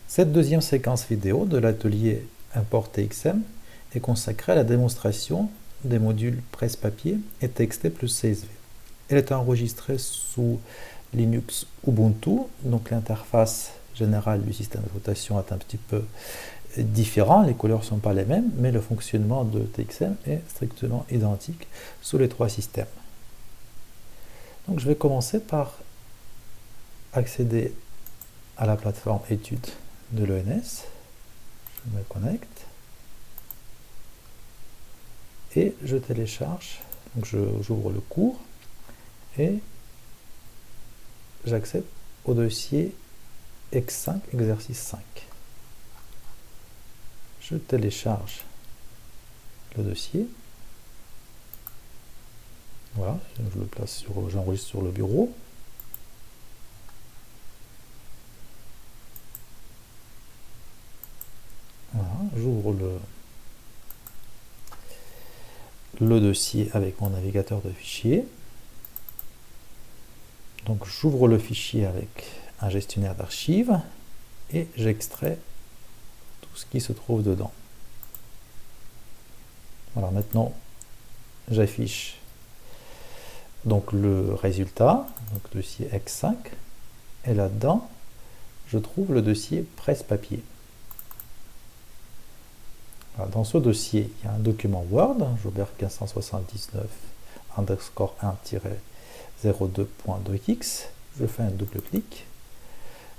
Cette deuxième séquence vidéo de l'atelier Import TXM est consacrée à la démonstration des modules presse-papier et TXT plus CSV. Elle est enregistrée sous Linux Ubuntu, donc l'interface générale du système d'exploitation est un petit peu différent, les couleurs ne sont pas les mêmes, mais le fonctionnement de TXM est strictement identique sous les trois systèmes. Donc je vais commencer par accéder à la plateforme études de l'ENS. Je me connecte et je télécharge, donc j'ouvre le cours et j'accède au dossier X5 exercice 5. Je télécharge le dossier. Voilà, je le place sur, j'enregistre sur le bureau. Voilà, j'ouvre le dossier avec mon navigateur de fichiers. Donc j'ouvre le fichier avec un gestionnaire d'archives et j'extrais tout ce qui se trouve dedans. Voilà, maintenant j'affiche donc le résultat, donc dossier X5, et là-dedans je trouve le dossier presse-papier. Dans ce dossier, il y a un document Word, Jobert 1579 underscore 1-02.2x. Je fais un double clic.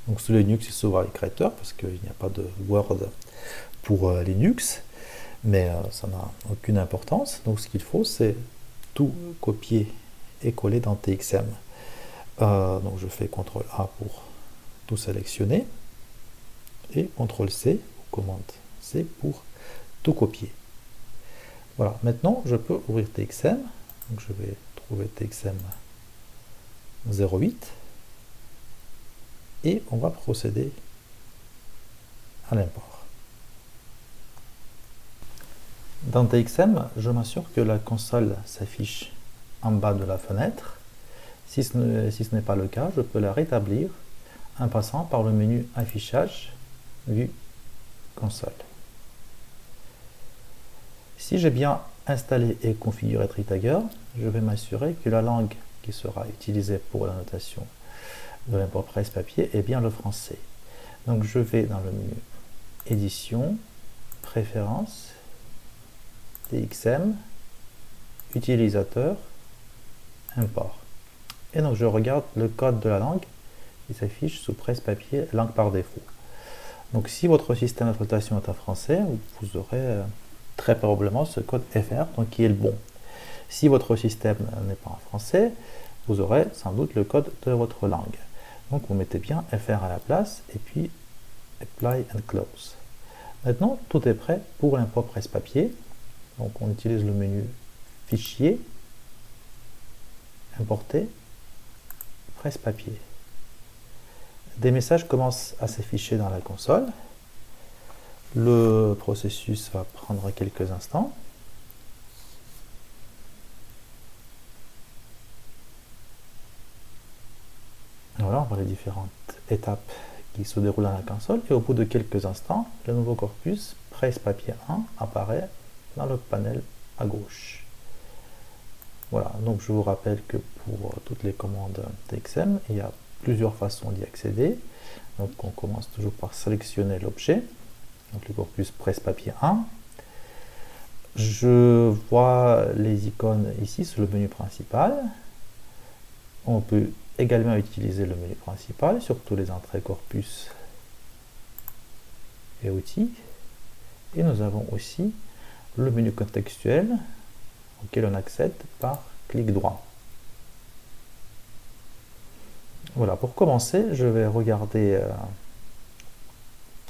Donc sous Linux, il s'ouvre avec Writer parce qu'il n'y a pas de Word pour Linux, mais ça n'a aucune importance. Donc ce qu'il faut, c'est tout copier et coller dans TXM. Donc je fais CTRL A pour tout sélectionner et CTRL C ou commande C pour tout copier. Voilà, maintenant je peux ouvrir TXM. Donc je vais trouver TXM 08 et on va procéder à l'import. Dans TXM, je m'assure que la console s'affiche en bas de la fenêtre. Si ce n'est pas le cas, je peux la rétablir en passant par le menu affichage, vue console. Si j'ai bien installé et configuré TreeTagger, je vais m'assurer que la langue qui sera utilisée pour la notation de l'import presse-papier est bien le français. Donc je vais dans le menu Édition, Préférences, TXM, Utilisateur, Import. Et donc je regarde le code de la langue qui s'affiche sous presse-papier, langue par défaut. Donc si votre système d'exploitation est en français, vous aurez très probablement ce code FR, donc qui est le bon. Si votre système n'est pas en français, vous aurez sans doute le code de votre langue. Donc vous mettez bien FR à la place et puis Apply and Close. Maintenant, tout est prêt pour l'import presse-papier. Donc on utilise le menu Fichier, Importer, presse-papier. Des messages commencent à s'afficher dans la console. Le processus va prendre quelques instants. Voilà, on voit les différentes étapes qui se déroulent dans la console. Et au bout de quelques instants, le nouveau corpus presse-papier 1 apparaît dans le panel à gauche. Voilà, donc je vous rappelle que pour toutes les commandes TXM, il y a plusieurs façons d'y accéder. Donc on commence toujours par sélectionner l'objet, donc le corpus presse-papier 1. Je vois les icônes ici sur le menu principal. On peut également utiliser le menu principal sur tous les entrées corpus et outils. Et nous avons aussi le menu contextuel auquel on accède par clic droit. Voilà, pour commencer, je vais regarder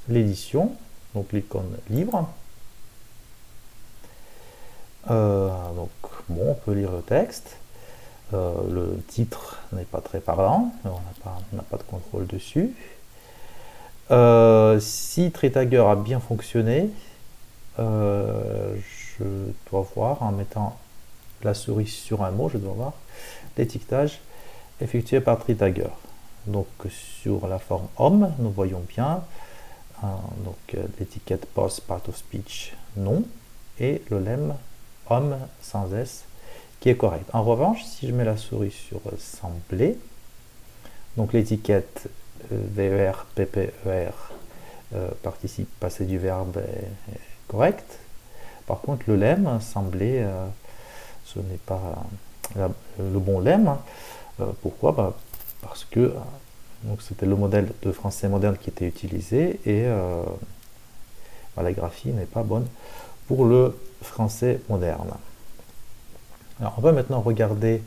l'édition, donc l'icône libre. Donc, bon, on peut lire le texte. Le titre n'est pas très parlant, on n'a pas de contrôle dessus. Si TreeTagger a bien fonctionné, je dois voir, en mettant la souris sur un mot, je dois voir l'étiquetage effectué par TreeTagger. Donc sur la forme Home, nous voyons bien donc l'étiquette post part of speech non, et le lemme homme sans S qui est correct. En revanche, si je mets la souris sur sembler, donc l'étiquette VER, PPER, participe passé du verbe est correct. Par contre, le lemme, sembler, ce n'est pas le bon lemme. Pourquoi? Parce que c'était le modèle de français moderne qui était utilisé et la graphie n'est pas bonne pour le français moderne. Alors, on va maintenant regarder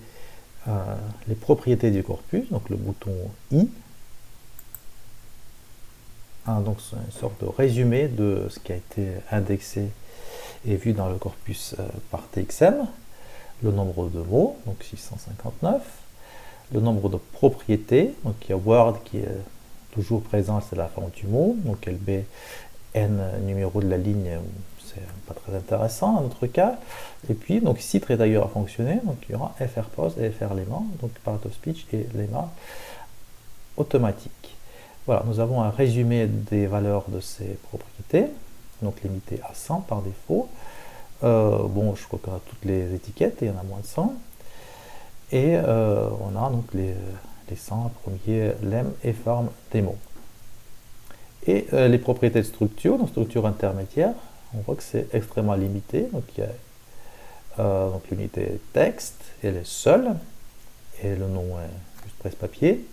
les propriétés du corpus, donc le bouton I. Donc c'est une sorte de résumé de ce qui a été indexé et vu dans le corpus par TXM. Le nombre de mots, donc 659. Le nombre de propriétés, donc il y a Word qui est toujours présent, c'est la forme du mot, donc LB, N numéro de la ligne, c'est pas très intéressant dans notre cas. Et puis, donc si trait d'ailleurs a fonctionné, donc il y aura FR pause et FR lemma, donc part of speech et lemma automatique. Voilà, nous avons un résumé des valeurs de ces propriétés, donc limité à 100 par défaut. Bon, je crois qu'on a toutes les étiquettes, et il y en a moins de 100. Et on a donc les 100 premiers lemmes et formes des mots. Et les propriétés de structure, donc structure intermédiaire, on voit que c'est extrêmement limité. Donc il y a l'unité texte, elle est seule, et le nom est juste presse-papier.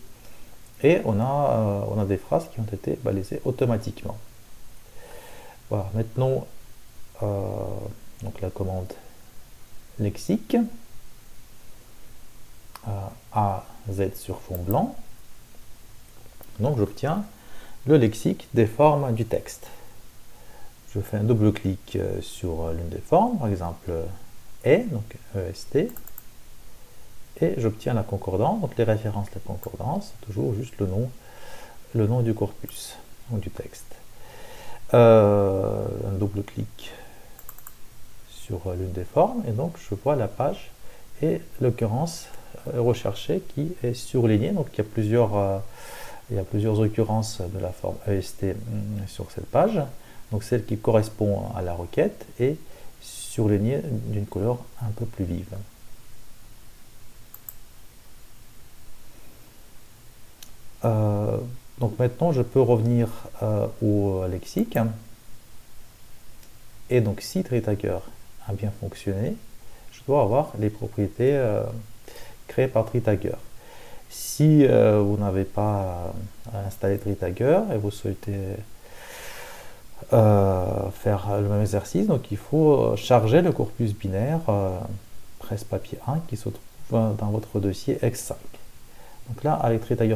Et on a des phrases qui ont été balisées automatiquement. Voilà, maintenant, donc la commande lexique, A, Z sur fond blanc. Donc j'obtiens le lexique des formes du texte. Je fais un double-clic sur l'une des formes, par exemple est, donc EST, et j'obtiens la concordance, donc les références de la concordance, toujours juste le nom du corpus, donc du texte. Un double-clic sur l'une des formes, et donc je vois la page et l'occurrence recherchée qui est surlignée, donc il y a plusieurs occurrences de la forme EST sur cette page, donc celle qui correspond à la requête est surlignée d'une couleur un peu plus vive. Donc maintenant je peux revenir au lexique, et donc si TreeTagger a bien fonctionné, je dois avoir les propriétés créées par TreeTagger. Si vous n'avez pas installé TreeTagger et vous souhaitez faire le même exercice, donc il faut charger le corpus binaire presse-papier 1 qui se trouve dans votre dossier X5. Donc là, avec TreeTagger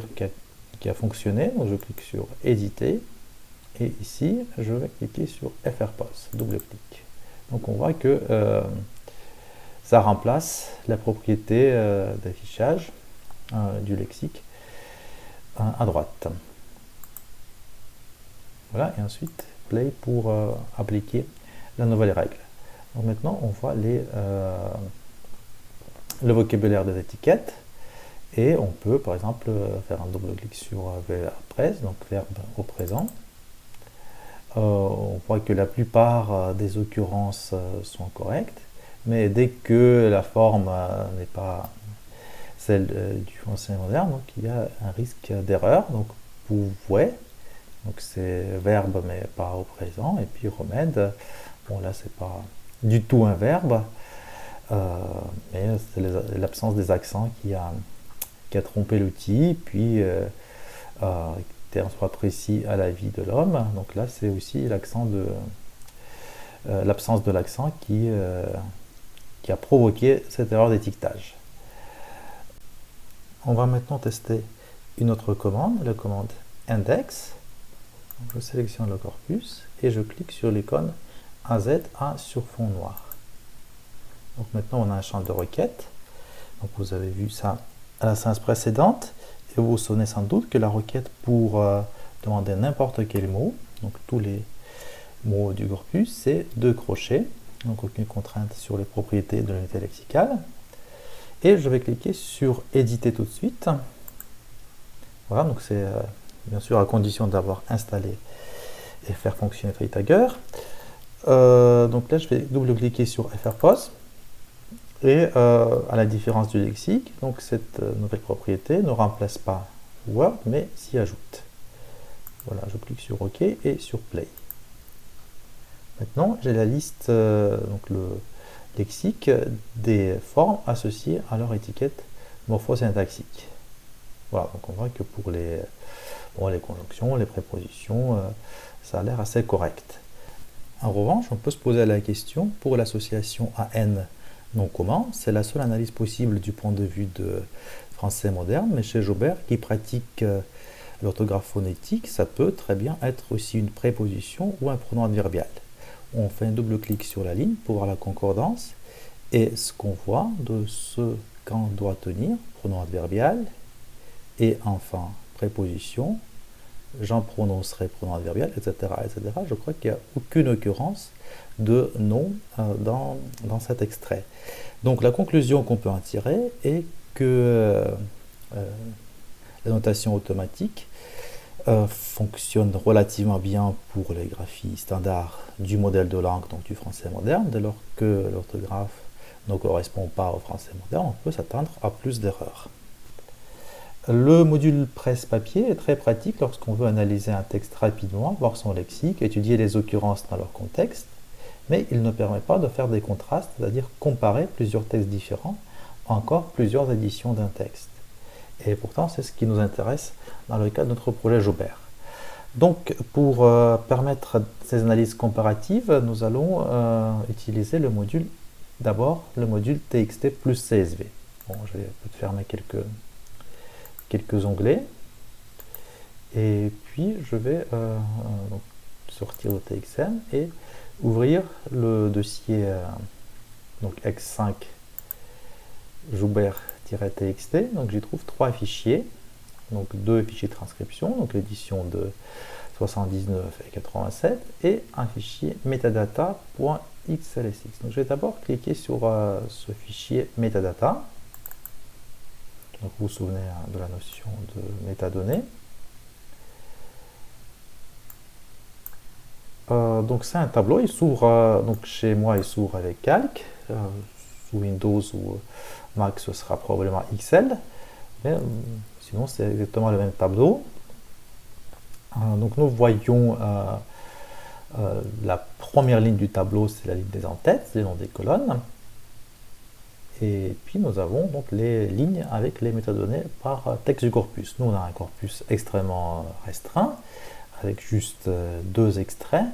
qui a fonctionné, donc je clique sur éditer et ici je vais cliquer sur FR pause, double clic. Donc on voit que ça remplace la propriété d'affichage du lexique à droite. Voilà, et ensuite play pour appliquer la nouvelle règle. Donc maintenant on voit le vocabulaire des étiquettes. Et on peut, par exemple, faire un double-clic sur verbe presse, donc verbe au présent. On voit que la plupart des occurrences sont correctes, mais dès que la forme n'est pas celle du français moderne, donc il y a un risque d'erreur. Donc pouvait, donc c'est verbe mais pas au présent, et puis remède, bon là c'est pas du tout un verbe, mais c'est l'absence des accents qui a trompé l'outil, puis terme soit précis à la vie de l'homme. Donc là, c'est aussi l'absence de l'accent qui a provoqué cette erreur d'étiquetage. On va maintenant tester une autre commande, la commande index. Donc, je sélectionne le corpus et je clique sur l'icône AZA sur fond noir. Donc maintenant, on a un champ de requête. Donc vous avez vu ça à la séance précédente, et vous vous souvenez sans doute que la requête pour demander n'importe quel mot, donc tous les mots du corpus, c'est 2 crochets, donc aucune contrainte sur les propriétés de l'unité lexicale. Et je vais cliquer sur éditer tout de suite. Voilà, donc c'est bien sûr à condition d'avoir installé et faire fonctionner TreeTagger. Donc là, je vais double-cliquer sur FRPOS. Et à la différence du lexique, donc cette nouvelle propriété ne remplace pas Word, mais s'y ajoute. Voilà, je clique sur OK et sur Play. Maintenant, j'ai la liste, donc le lexique des formes associées à leur étiquette morphosyntaxique. Voilà, donc on voit que pour les conjonctions, les prépositions, ça a l'air assez correct. En revanche, on peut se poser la question pour l'association à N non commun, c'est la seule analyse possible du point de vue de français moderne, mais chez Jaubert, qui pratique l'orthographe phonétique, ça peut très bien être aussi une préposition ou un pronom adverbial. On fait un double clic sur la ligne pour voir la concordance, et ce qu'on voit de ce qu'en doit tenir, pronom adverbial, et enfin préposition, j'en prononcerai pronom adverbial, etc., etc. Je crois qu'il n'y a aucune occurrence de nom dans cet extrait. Donc la conclusion qu'on peut en tirer est que la notation automatique fonctionne relativement bien pour les graphies standards du modèle de langue, donc du français moderne. Dès lors que l'orthographe ne correspond pas au français moderne, on peut s'attendre à plus d'erreurs. Le module presse-papier est très pratique lorsqu'on veut analyser un texte rapidement, voir son lexique, étudier les occurrences dans leur contexte, mais il ne permet pas de faire des contrastes, c'est-à-dire comparer plusieurs textes différents, encore plusieurs éditions d'un texte. Et pourtant, c'est ce qui nous intéresse dans le cas de notre projet Jaubert. Donc, pour permettre ces analyses comparatives, nous allons utiliser le module, d'abord le module TXT plus CSV. Bon, je vais fermer quelques onglets, et puis je vais donc sortir le TXM et ouvrir le dossier donc x5 Joubert-txt. Donc j'y trouve 3 fichiers, donc 2 fichiers de transcription, donc l'édition de 79 et 87, et un fichier metadata.xlsx. Donc je vais d'abord cliquer sur ce fichier metadata. Donc vous vous souvenez de la notion de métadonnées. Donc c'est un tableau, il s'ouvre, donc chez moi il s'ouvre avec Calc, sous Windows ou Mac ce sera probablement Excel, mais sinon c'est exactement le même tableau. Donc nous voyons la première ligne du tableau, c'est la ligne des en-têtes, c'est le nom des colonnes. Et puis nous avons donc les lignes avec les métadonnées par texte du corpus. Nous on a un corpus extrêmement restreint, avec juste 2 extraits.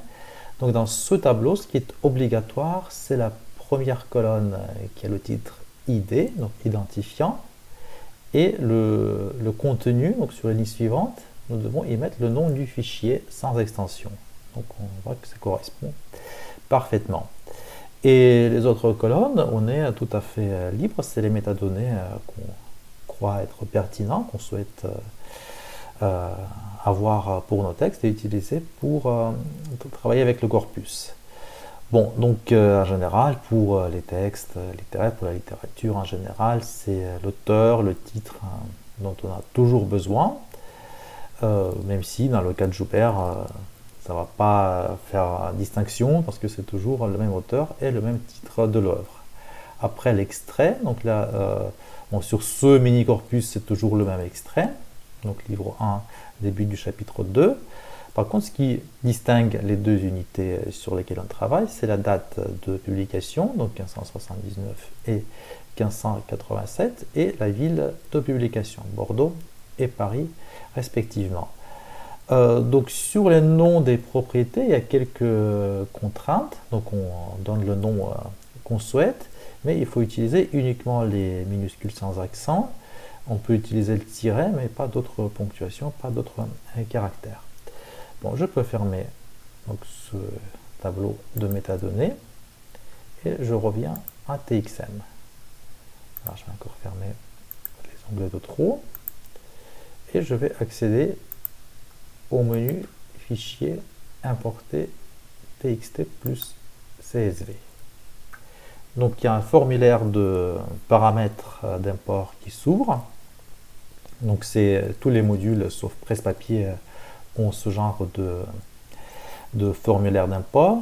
Donc dans ce tableau, ce qui est obligatoire, c'est la première colonne qui a le titre ID, donc identifiant, et le contenu, donc sur la ligne suivante, nous devons y mettre le nom du fichier sans extension. Donc on voit que ça correspond parfaitement. Et les autres colonnes, on est tout à fait libre, c'est les métadonnées qu'on croit être pertinents, qu'on souhaite avoir pour nos textes et utiliser pour travailler avec le corpus. Bon, donc en général, pour les textes littéraires, pour la littérature en général, c'est l'auteur, le titre dont on a toujours besoin, même si dans le cas de Joubert, ça ne va pas faire distinction parce que c'est toujours le même auteur et le même titre de l'œuvre. Après l'extrait, donc là, bon, sur ce mini-corpus, c'est toujours le même extrait, donc livre 1, début du chapitre 2. Par contre, ce qui distingue les deux unités sur lesquelles on travaille, c'est la date de publication, donc 1579 et 1587, et la ville de publication, Bordeaux et Paris respectivement. Donc sur les noms des propriétés, il y a quelques contraintes, donc on donne le nom qu'on souhaite, mais il faut utiliser uniquement les minuscules sans accent. On peut utiliser le tiret, mais pas d'autres ponctuations, pas d'autres caractères. Bon, je peux fermer donc, ce tableau de métadonnées et je reviens à TXM. Alors, je vais encore fermer les onglets de trop et je vais accéder au menu Fichier, Importer TXT plus CSV. Donc il y a un formulaire de paramètres d'import qui s'ouvre. Donc c'est tous les modules sauf presse-papier ont ce genre de formulaire d'import.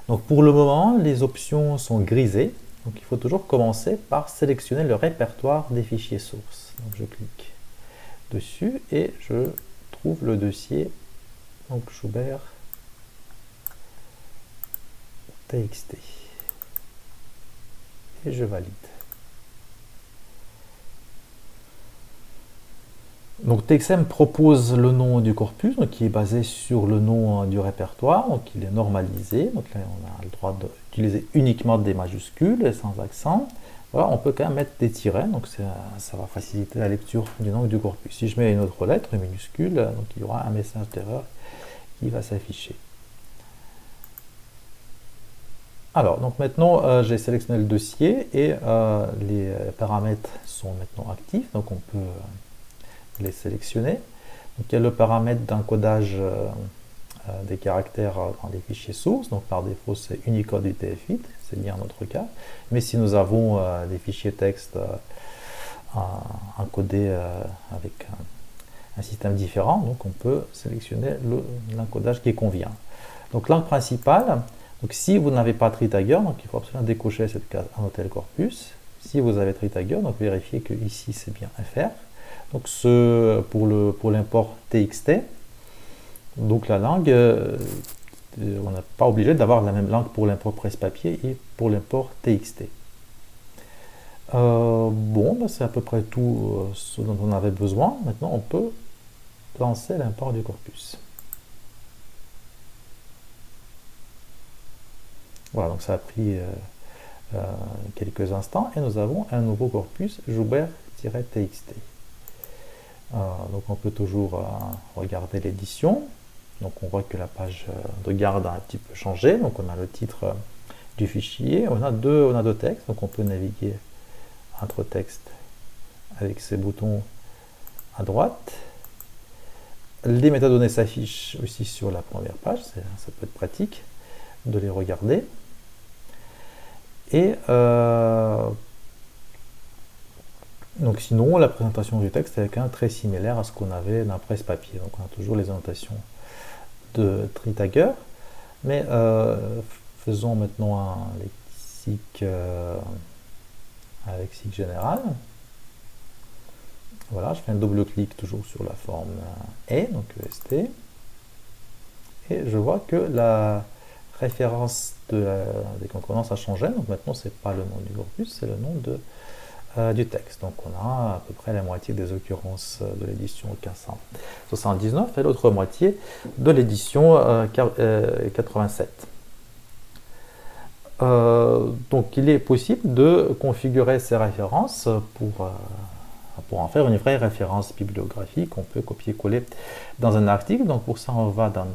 Donc pour le moment, les options sont grisées. Donc il faut toujours commencer par sélectionner le répertoire des fichiers sources. Donc je clique dessus et je trouve le dossier, donc Joubert TXT. Et je valide. Donc TXM propose le nom du corpus, donc qui est basé sur le nom du répertoire, donc il est normalisé, donc là on a le droit d'utiliser uniquement des majuscules et sans accent. Voilà, on peut quand même mettre des tirets, donc ça va faciliter la lecture du nom du corpus. Si je mets une autre lettre, une minuscule, donc il y aura un message d'erreur qui va s'afficher. Alors, donc maintenant j'ai sélectionné le dossier et les paramètres sont maintenant actifs, donc on peut les sélectionner. Donc il y a le paramètre d'encodage des caractères dans les fichiers sources, donc par défaut c'est Unicode UTF-8, c'est bien notre cas, mais si nous avons des fichiers texte encodés avec un système différent, donc on peut sélectionner l'encodage qui convient. Donc langue principale, donc si vous n'avez pas Tritagger, donc il faut absolument décocher cette case annoter le corpus. Si vous avez Tritagger, donc vérifiez que ici c'est bien FR. Donc pour l'import TXT, donc la langue, on n'est pas obligé d'avoir la même langue pour l'import presse-papier et pour l'import TXT. Bon, c'est à peu près tout ce dont on avait besoin. Maintenant, on peut lancer l'import du corpus. Voilà, donc ça a pris quelques instants et nous avons un nouveau corpus Joubert-TXT. Donc on peut toujours regarder l'édition. Donc on voit que la page de garde a un petit peu changé. Donc on a le titre du fichier. On a deux textes. Donc on peut naviguer entre textes avec ces boutons à droite. Les métadonnées s'affichent aussi sur la première page. Ça peut être pratique de les regarder. Et donc sinon, la présentation du texte est quand même très similaire à ce qu'on avait dans presse-papier. Donc on a toujours les annotations de Tritagger, mais faisons maintenant un lexique, général. Voilà, je fais un double-clic toujours sur la forme E, donc EST, et je vois que la référence des concordances a changé. Donc maintenant, c'est pas le nom du corpus, c'est le nom du texte. Donc on a à peu près la moitié des occurrences de l'édition 1579 et l'autre moitié de l'édition 87. Donc il est possible de configurer ces références pour en faire une vraie référence bibliographique qu'on peut copier-coller dans un article. Donc pour ça on va dans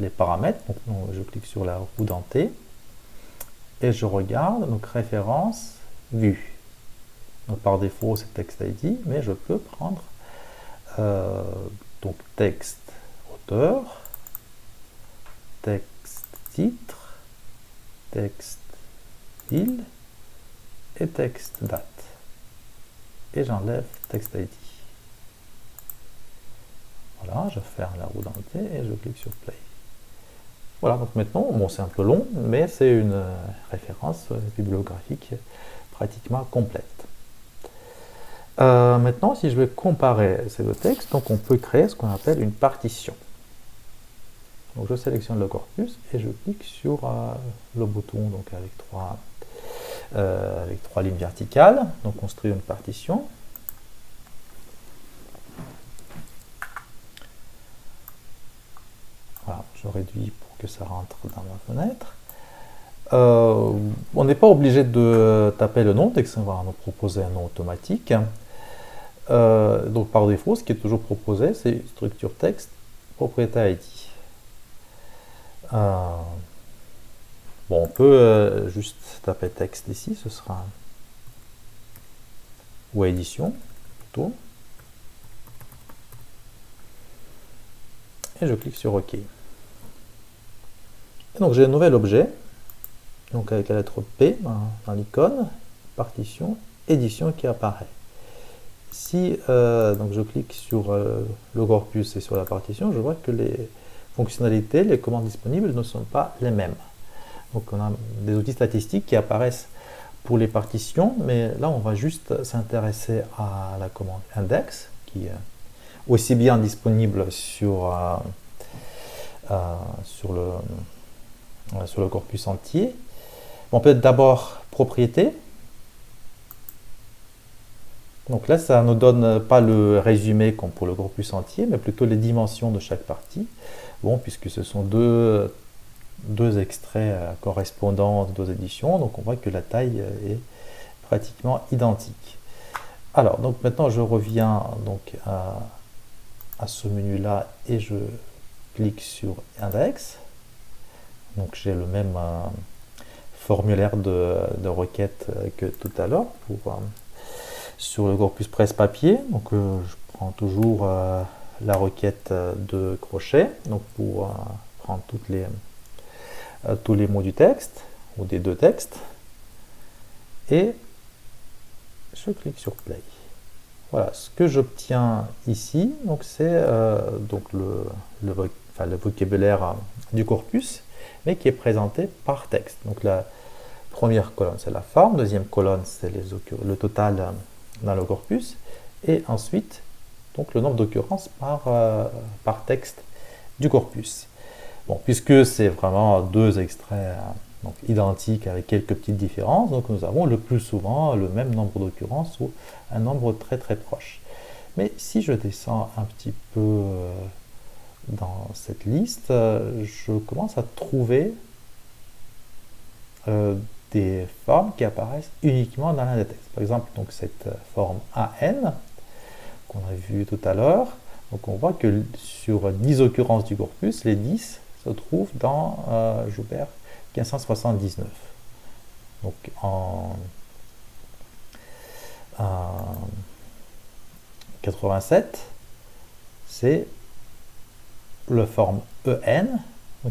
les paramètres. Donc je clique sur la roue dentée et je regarde donc référence vue. Donc par défaut c'est texte ID, mais je peux prendre donc texte auteur, texte titre, texte ville et texte date. Et j'enlève texte ID. Voilà, je ferme la roue dentée et je clique sur play. Voilà, donc maintenant, bon, c'est un peu long, mais c'est une référence bibliographique pratiquement complète. Maintenant, si je vais comparer ces deux textes, donc on peut créer ce qu'on appelle une partition. Donc je sélectionne le corpus et je clique sur le bouton donc avec trois lignes verticales, donc construire une partition. Voilà, je réduis pour que ça rentre dans ma fenêtre. On n'est pas obligé de taper le nom, dès que ça va nous proposer un nom automatique. Donc par défaut, ce qui est toujours proposé, c'est structure texte, propriétaire ID. Bon, on peut juste taper texte ici, ce sera ou édition plutôt. Et je clique sur OK. Et donc j'ai un nouvel objet, donc avec la lettre P dans l'icône, partition, édition qui apparaît. Si donc je clique sur le corpus et sur la partition, je vois que les fonctionnalités, les commandes disponibles ne sont pas les mêmes. Donc on a des outils statistiques qui apparaissent pour les partitions, mais là on va juste s'intéresser à la commande index, qui est aussi bien disponible sur le corpus entier. On peut d'abord propriété. Donc là, ça ne nous donne pas le résumé comme pour le corpus entier, mais plutôt les dimensions de chaque partie. Bon, puisque ce sont deux extraits correspondants de 2 éditions, donc on voit que la taille est pratiquement identique. Alors, donc maintenant je reviens donc à ce menu-là et je clique sur Index. Donc j'ai le même formulaire de requête que tout à l'heure sur le corpus presse-papier. Donc je prends toujours la requête de crochet, donc pour prendre tous les mots du texte ou des 2 textes, et je clique sur Play. Voilà, ce que j'obtiens ici, donc c'est donc le vocabulaire du corpus, mais qui est présenté par texte. Donc la première colonne, c'est la forme, deuxième colonne, c'est le total dans le corpus, et ensuite donc le nombre d'occurrences par texte du corpus. Bon, puisque c'est vraiment 2 extraits donc identiques avec quelques petites différences, donc nous avons le plus souvent le même nombre d'occurrences ou un nombre très très proche. Mais si je descends un petit peu dans cette liste, je commence à trouver des formes qui apparaissent uniquement dans l'un des textes. Par exemple, donc cette forme AN qu'on a vu tout à l'heure, donc on voit que sur 10 occurrences du corpus, les 10 se trouvent dans Joubert 1579. Donc en 87, c'est la forme EN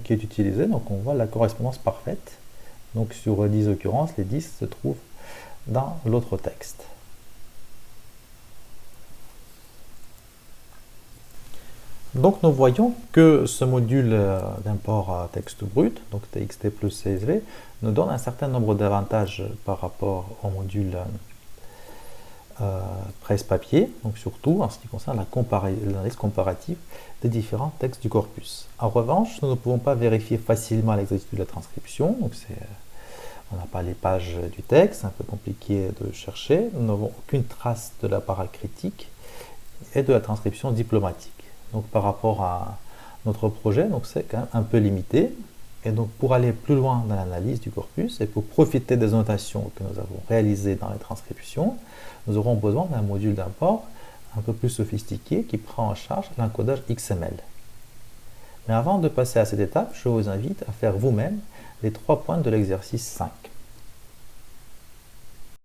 qui est utilisée, donc on voit la correspondance parfaite. Donc sur 10 occurrences, les 10 se trouvent dans l'autre texte. Donc nous voyons que ce module d'import texte brut, donc TXT plus CSV, nous donne un certain nombre d'avantages par rapport au module presse-papier, donc surtout en ce qui concerne l'analyse comparative des différents textes du corpus. En revanche, nous ne pouvons pas vérifier facilement l'exactitude de la transcription, donc on n'a pas les pages du texte, c'est un peu compliqué de chercher, nous n'avons aucune trace de la parole critique et de la transcription diplomatique. Donc par rapport à notre projet, donc c'est quand même un peu limité. Et donc pour aller plus loin dans l'analyse du corpus et pour profiter des annotations que nous avons réalisées dans les transcriptions, nous aurons besoin d'un module d'import un peu plus sophistiqué qui prend en charge l'encodage XML. Mais avant de passer à cette étape, je vous invite à faire vous-même les 3 points de l'exercice 5.